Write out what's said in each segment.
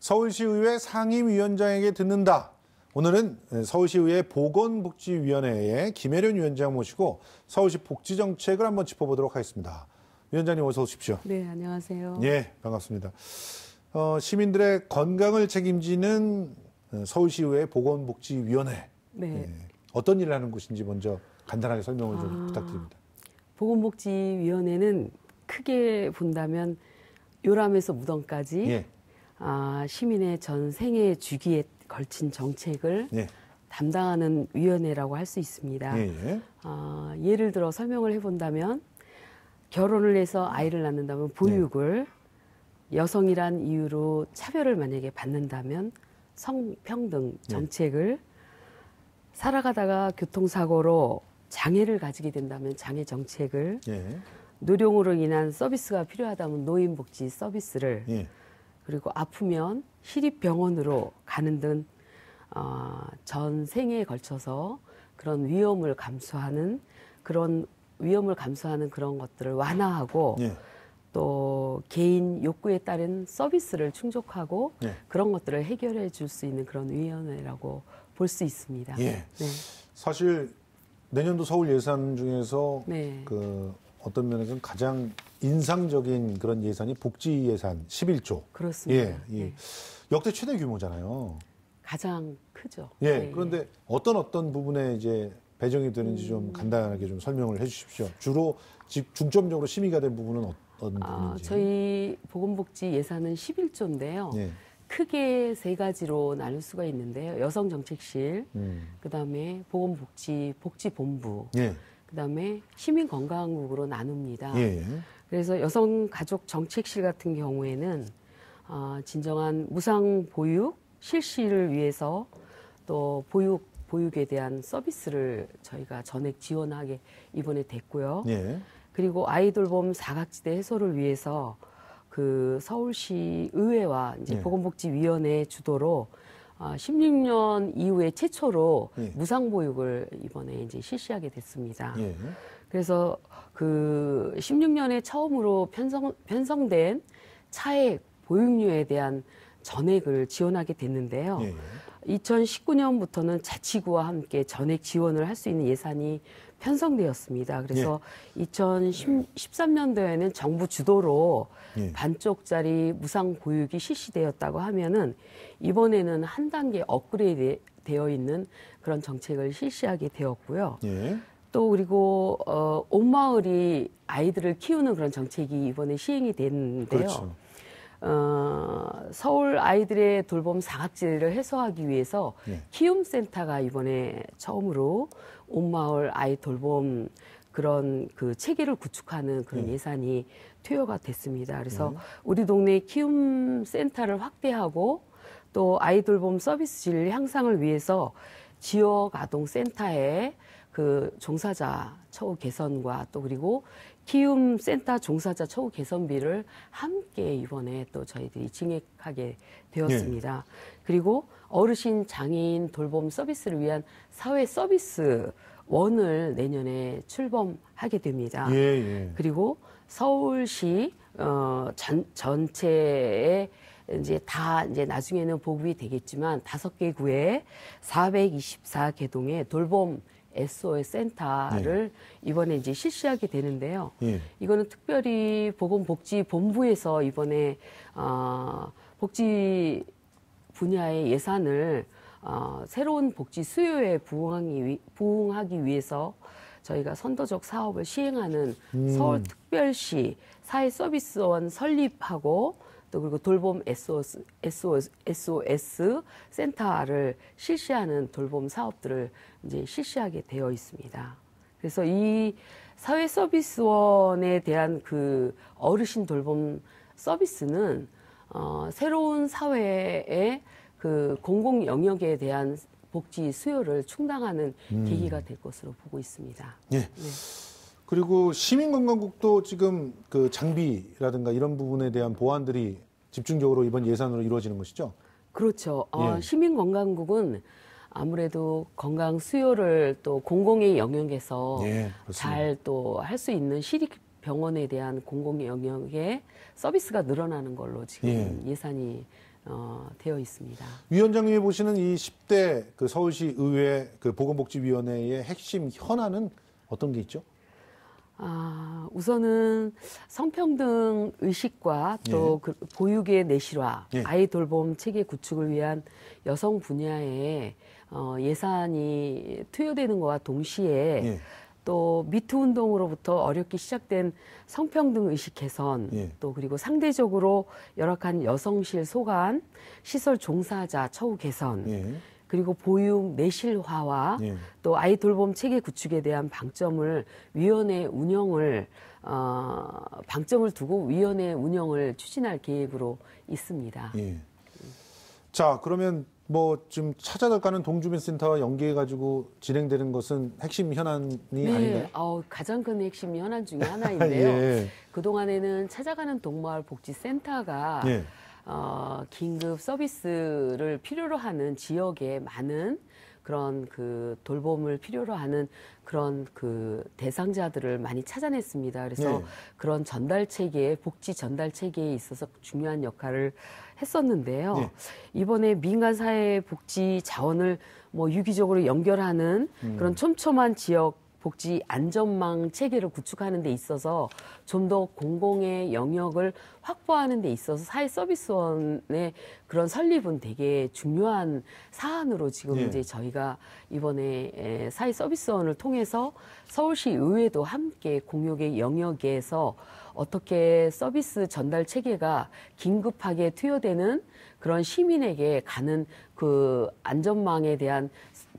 서울시의회 상임위원장에게 듣는다. 오늘은 서울시의회 보건복지위원회의 김혜련 위원장 모시고 서울시 복지정책을 한번 짚어보도록 하겠습니다. 위원장님 어서 오십시오. 네, 안녕하세요. 예, 반갑습니다. 시민들의 건강을 책임지는 서울시의회 보건복지위원회. 네. 어떤 일을 하는 곳인지 먼저 간단하게 설명을 좀 부탁드립니다. 보건복지위원회는 크게 본다면 요람에서 무덤까지 예. 시민의 전 생애 주기에 걸친 정책을 예. 담당하는 위원회라고 할 수 있습니다. 예. 예를 들어 설명을 해본다면 결혼을 해서 아이를 낳는다면 보육을 여성이란 이유로 차별을 만약에 받는다면 성평등 정책을 살아가다가 교통사고로 장애를 가지게 된다면 장애 정책을 노령으로 인한 서비스가 필요하다면 노인복지 서비스를 그리고 아프면 시립병원으로 가는 등 전 생애에 걸쳐서 그런 위험을 감수하는 그런 것들을 완화하고 또 개인 욕구에 따른 서비스를 충족하고 그런 것들을 해결해 줄 수 있는 그런 위원회라고 볼 수 있습니다. 네. 사실 내년도 서울 예산 중에서 그 어떤 면에서는 가장 인상적인 그런 예산이 복지 예산 11조. 그렇습니다. 역대 최대 규모잖아요. 가장 크죠. 그런데 어떤 부분에 이제 배정이 되는지 좀 간단하게 좀 설명을 해 주십시오. 주로 중점적으로 심의가 된 부분은 어떤 부분인지. 저희 보건복지 예산은 11조인데요. 크게 세 가지로 나눌 수가 있는데요. 여성정책실, 그다음에 복지본부, 그다음에 시민건강국으로 나눕니다. 그래서 여성가족정책실 같은 경우에는 진정한 무상보육 실시를 위해서 또 보육에 대한 서비스를 저희가 전액 지원하게 이번에 됐고요. 그리고 아이돌봄 사각지대 해소를 위해서 그 서울시 의회와 이제 보건복지위원회 주도로 16년 이후에 최초로 무상보육을 이번에 이제 실시하게 됐습니다. 그래서 그 16년에 처음으로 편성된 차액 보육료에 대한 전액을 지원하게 됐는데요. 2019년부터는 자치구와 함께 전액 지원을 할 수 있는 예산이 편성되었습니다. 그래서 2013년도에는 정부 주도로 반쪽짜리 무상 보육이 실시되었다고 하면은 이번에는 한 단계 업그레이드 되어 있는 그런 정책을 실시하게 되었고요. 또 그리고 온 마을이 아이들을 키우는 그런 정책이 이번에 시행이 됐는데요. 서울 아이들의 돌봄 사각지대를 해소하기 위해서 키움센터가 이번에 처음으로 온마을 아이 돌봄 그런 그 체계를 구축하는 그런 예산이 투여가 됐습니다. 그래서 우리 동네 키움센터를 확대하고 또 아이 돌봄 서비스 질 향상을 위해서 지역 아동센터의 그 종사자 처우 개선과 또 그리고 키움센터 종사자 처우 개선비를 함께 이번에 또 저희들이 증액하게 되었습니다. 그리고 어르신 장애인 돌봄 서비스를 위한 사회 서비스 원을 내년에 출범하게 됩니다. 그리고 서울시 전체에 이제 나중에는 보급이 되겠지만 5개 구에 424개동의 돌봄 SOS 센터를 이번에 이제 실시하게 되는데요. 이거는 특별히 보건복지본부에서 이번에 복지 분야의 예산을 새로운 복지 수요에 부응하기 위해서 저희가 선도적 사업을 시행하는 서울특별시 사회서비스원 설립하고 또 그리고 돌봄 SOS 센터를 실시하는 돌봄 사업들을 이제 실시하게 되어 있습니다. 그래서 이 사회서비스원에 대한 그 어르신 돌봄 서비스는 새로운 사회의 그 공공 영역에 대한 복지 수요를 충당하는 계기가 될 것으로 보고 있습니다. 그리고 시민건강국도 지금 그 장비라든가 이런 부분에 대한 보완들이 집중적으로 이번 예산으로 이루어지는 것이죠? 그렇죠. 시민건강국은 아무래도 건강 수요를 또 공공의 영역에서 잘 또 할 수 있는 시립병원에 대한 공공의 영역에 서비스가 늘어나는 걸로 지금 예산이 되어 있습니다. 위원장님이 보시는 이 10대 그 서울시 의회 그 보건복지위원회의 핵심 현안은 어떤 게 있죠? 우선은 성평등 의식과 또 그 보육의 내실화, 아이 돌봄 체계 구축을 위한 여성 분야에 예산이 투여되는 것과 동시에 또 미투 운동으로부터 어렵게 시작된 성평등 의식 개선, 또 그리고 상대적으로 열악한 여성실 소관, 시설 종사자 처우 개선, 그리고 보육 내실화와 또 아이 돌봄 체계 구축에 대한 방점을 두고 위원회 운영을 추진할 계획으로 있습니다. 자, 그러면 뭐 좀 찾아가는 동주민센터와 연계해가지고 진행되는 것은 핵심 현안이 아닌가요? 가장 큰 핵심 현안 중에 하나인데요. 그동안에는 찾아가는 동마을 복지센터가 긴급 서비스를 필요로 하는 지역에 많은 그런 그 돌봄을 필요로 하는 그런 그 대상자들을 많이 찾아냈습니다. 그래서 그런 전달 체계, 복지 전달 체계에 있어서 중요한 역할을 했었는데요. 이번에 민간 사회 복지 자원을 뭐 유기적으로 연결하는 그런 촘촘한 지역 복지 안전망 체계를 구축하는 데 있어서 좀 더 공공의 영역을 확보하는 데 있어서 사회서비스원의 그런 설립은 되게 중요한 사안으로 지금 이제 저희가 이번에 사회서비스원을 통해서 서울시 의회도 함께 공역의 영역에서 어떻게 서비스 전달 체계가 긴급하게 투여되는 그런 시민에게 가는 그 안전망에 대한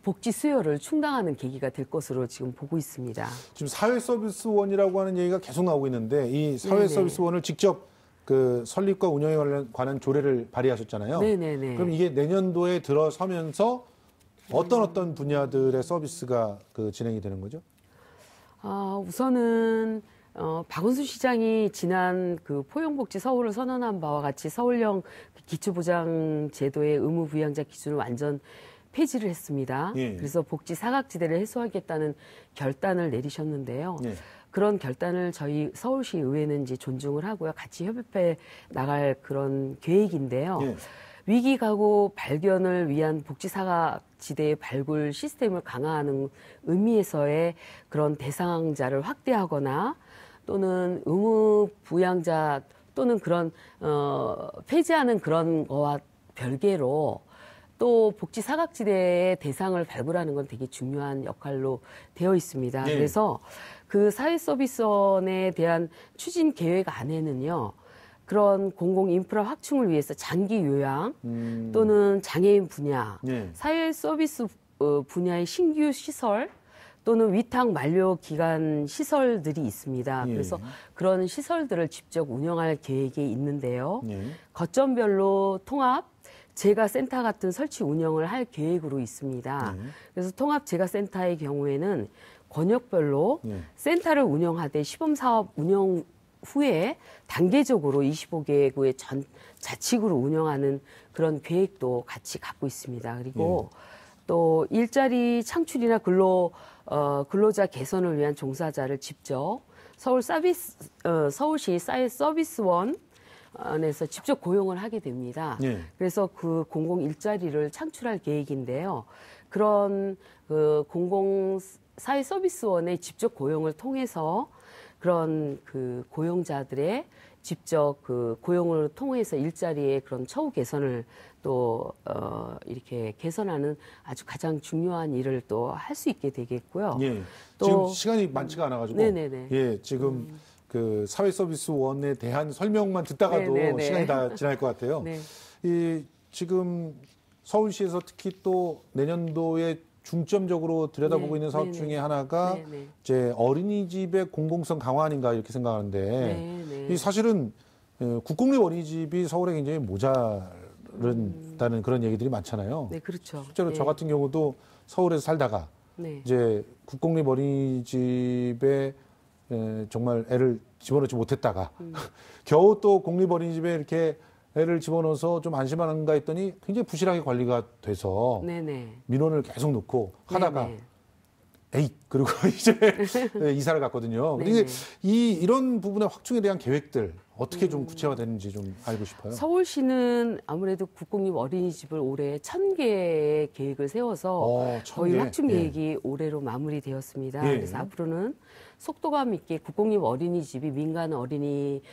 복지 수요를 충당하는 계기가 될 것으로 지금 보고 있습니다. 지금 사회서비스원이라고 하는 얘기가 계속 나오고 있는데 이 사회서비스원을 직접 그 설립과 운영에 관한 조례를 발의하셨잖아요. 그럼 이게 내년도에 들어서면서 어떤 분야들의 서비스가 그 진행이 되는 거죠? 우선은 박은수 시장이 지난 그 포용복지 서울을 선언한 바와 같이 서울형 기초보장 제도의 의무 부양자 기준을 완전 폐지를 했습니다. 그래서 복지 사각지대를 해소하겠다는 결단을 내리셨는데요. 그런 결단을 저희 서울시 의회는 이제 존중을 하고요. 같이 협업해 나갈 그런 계획인데요. 위기 가구 발견을 위한 복지 사각지대의 발굴 시스템을 강화하는 의미에서의 그런 대상자를 확대하거나 또는 의무 부양자 또는 그런 폐지하는 그런 거와 별개로 또 복지 사각지대의 대상을 발굴하는 건 되게 중요한 역할로 되어 있습니다. 그래서 그 사회서비스원에 대한 추진 계획 안에는요. 그런 공공 인프라 확충을 위해서 장기 요양 또는 장애인 분야, 사회 서비스 분야의 신규 시설 또는 위탁 만료 기간 시설들이 있습니다. 그래서 그런 시설들을 직접 운영할 계획이 있는데요. 거점별로 통합 재가센터 같은 설치 운영을 할 계획으로 있습니다. 그래서 통합 재가센터의 경우에는 권역별로 센터를 운영하되 시범사업 운영 후에 단계적으로 25개구의 전 자치구로 운영하는 그런 계획도 같이 갖고 있습니다. 그리고 또 일자리 창출이나 근로자 개선을 위한 종사자를 직접 서울시 사회서비스원 안에서 직접 고용을 하게 됩니다. 그래서 그 공공 일자리를 창출할 계획인데요. 그런 그 공공 사회 서비스원의 직접 고용을 통해서 그런 그 고용자들의 직접 그 고용을 통해서 일자리의 그런 처우 개선을 또 이렇게 개선하는 아주 가장 중요한 일을 또 할 수 있게 되겠고요. 또 지금 시간이 많지가 않아가지고 지금 그 사회서비스원에 대한 설명만 듣다가도 시간이 다 지날 것 같아요. 이 지금 서울시에서 특히 또 내년도에 중점적으로 들여다보고 있는 사업 중에 하나가 이제 어린이집의 공공성 강화 아닌가 이렇게 생각하는데 이 사실은 국공립 어린이집이 서울에 굉장히 모자른다는 그런 얘기들이 많잖아요. 그렇죠. 실제로 저 같은 경우도 서울에서 살다가 이제 국공립 어린이집에 정말 애를 집어넣지 못했다가 겨우 또 공립 어린이집에 이렇게 애를 집어넣어서 좀 안심하는가 했더니 굉장히 부실하게 관리가 돼서 민원을 계속 넣고 하다가 에잇 그리고 이제 이사를 갔거든요. 근데 이런 부분의 확충에 대한 계획들 어떻게 좀 구체화되는지 좀 알고 싶어요. 서울시는 아무래도 국공립 어린이집을 올해 1,000개의 계획을 세워서 1,000개. 거의 확충 계획이 올해로 마무리되었습니다. 그래서 앞으로는 속도감 있게 국공립 어린이집이 민간 어린이집이나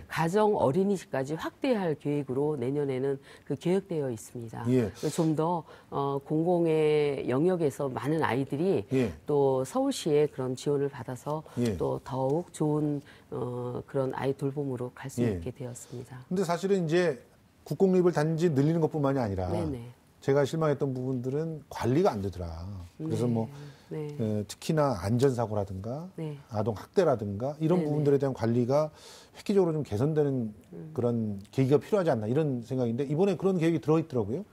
가정 어린이집까지 확대할 계획으로 내년에는 그 계획되어 있습니다. 좀 더 공공의 영역에서 많은 아이들이 또 서울시의 그런 지원을 받아서 또 더욱 좋은 그런 아이 돌봄으로 갈 수 있게 되었습니다. 근데 사실은 이제 국공립을 단지 늘리는 것뿐만이 아니라 제가 실망했던 부분들은 관리가 안 되더라. 그래서 특히나 안전사고라든가 아동 학대라든가 이런 부분들에 대한 관리가 획기적으로 좀 개선되는 그런 계기가 필요하지 않나 이런 생각인데 이번에 그런 계획이 들어있더라고요.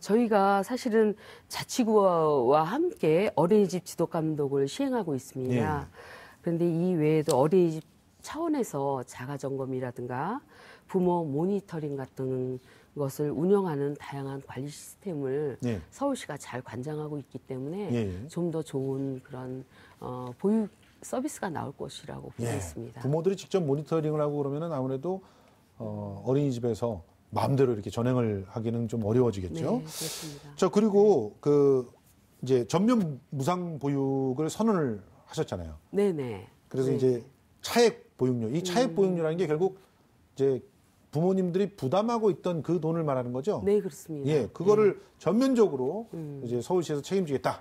저희가 사실은 자치구와 함께 어린이집 지도감독을 시행하고 있습니다. 그런데 이 외에도 어린이집 차원에서 자가점검이라든가 부모 모니터링 같은 것을 운영하는 다양한 관리 시스템을 서울시가 잘 관장하고 있기 때문에 좀 더 좋은 그런 보육 서비스가 나올 것이라고 보고 있습니다. 부모들이 직접 모니터링을 하고 그러면은 아무래도 어린이집에서 마음대로 이렇게 전행을 하기는 좀 어려워지겠죠. 네, 그렇습니다. 자, 그리고 이제 전면 무상 보육을 선언을 하셨잖아요. 네네. 그래서 이제 차액 보육료, 이 차액 보육료라는 게 결국 이제 부모님들이 부담하고 있던 그 돈을 말하는 거죠. 네, 그렇습니다. 그거를 전면적으로 이제 서울시에서 책임지겠다.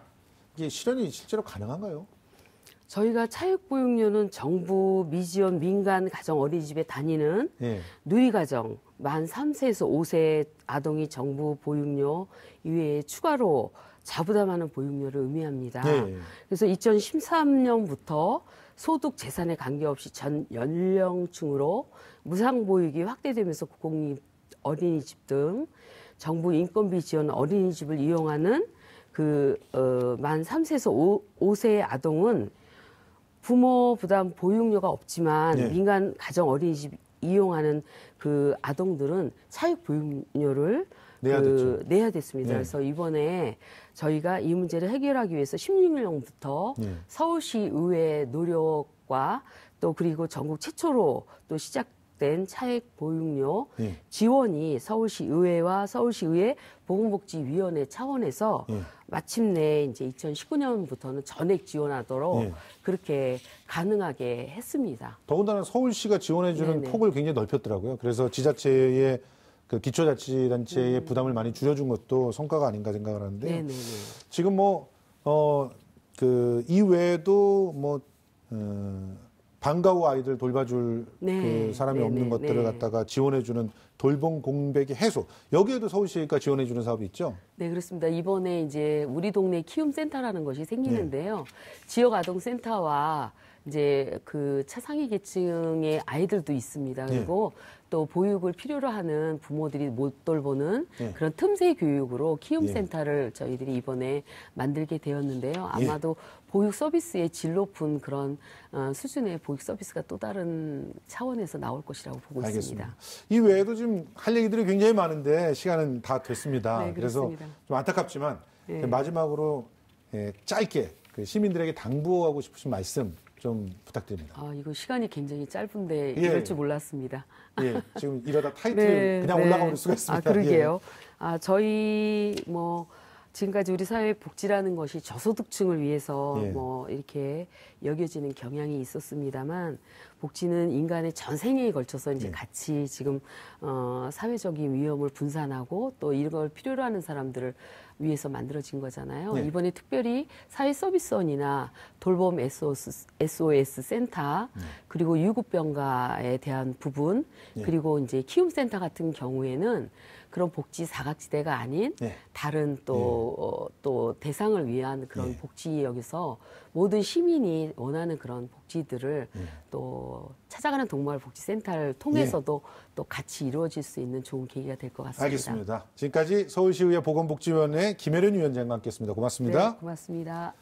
이게 실현이 실제로 가능한가요? 저희가 차액보육료는 정부 미지원 민간 가정 어린이집에 다니는 누리가정 만 3세에서 5세 아동이 정부 보육료 이외에 추가로 자부담하는 보육료를 의미합니다. 그래서 2013년부터 소득 재산에 관계없이 전 연령층으로 무상 보육이 확대되면서 국공립 어린이집 등 정부 인건비 지원 어린이집을 이용하는 만 3세에서 5세의 아동은 부모 부담 보육료가 없지만 민간 가정 어린이집 이용하는 그 아동들은 차액 보육료를 내야 됐습니다. 그래서 이번에 저희가 이 문제를 해결하기 위해서 16년부터 서울시 의회의 노력과 또 그리고 전국 최초로 또 시작된 차액 보육료 지원이 서울시 의회와 서울시 의회 보건복지위원회 차원에서 마침내 이제 2019년부터는 전액 지원하도록 그렇게 가능하게 했습니다. 더군다나 서울시가 지원해주는 폭을 굉장히 넓혔더라고요. 그래서 지자체의 그 기초자치단체의 부담을 많이 줄여준 것도 성과가 아닌가 생각을 하는데 지금 이 외에도 방과 후 아이들 돌봐줄 그 사람이 없는 것들을 갖다가 지원해주는 돌봄 공백의 해소. 여기에도 서울시가 지원해주는 사업이 있죠? 네, 그렇습니다. 이번에 이제 우리 동네 키움센터라는 것이 생기는데요. 지역 아동센터와 이제 그 차상위 계층의 아이들도 있습니다. 그리고 또 보육을 필요로 하는 부모들이 못 돌보는 그런 틈새 교육으로 키움센터를 저희들이 이번에 만들게 되었는데요. 아마도 보육 서비스의 질 높은 그런 수준의 보육 서비스가 또 다른 차원에서 나올 것이라고 보고 있습니다. 이 외에도 지금 할 얘기들이 굉장히 많은데 시간은 다 됐습니다. 네, 그래서 좀 안타깝지만 마지막으로 짧게 시민들에게 당부하고 싶으신 말씀 좀 부탁드립니다. 이거 시간이 굉장히 짧은데 이럴 줄 몰랐습니다. 지금 이러다 타이틀이 그냥 올라가버릴 수가 있습니다. 그러게요. 저희 지금까지 우리 사회 복지라는 것이 저소득층을 위해서 이렇게 여겨지는 경향이 있었습니다만 복지는 인간의 전 생애에 걸쳐서 이제 같이 지금 사회적인 위험을 분산하고 또 이걸 필요로 하는 사람들을 위해서 만들어진 거잖아요. 이번에 특별히 사회서비스원이나 돌봄 SOS 센터 그리고 유급병가에 대한 부분 그리고 이제 키움센터 같은 경우에는 그런 복지 사각지대가 아닌 다른 또 대상을 위한 그런 복지 여기서 모든 시민이 원하는 그런 복지들을 또 찾아가는 동마을 복지센터를 통해서도 또 같이 이루어질 수 있는 좋은 계기가 될 것 같습니다. 알겠습니다. 지금까지 서울시의회 보건복지위원회 김혜련 위원장과 함께했습니다. 고맙습니다. 네, 고맙습니다.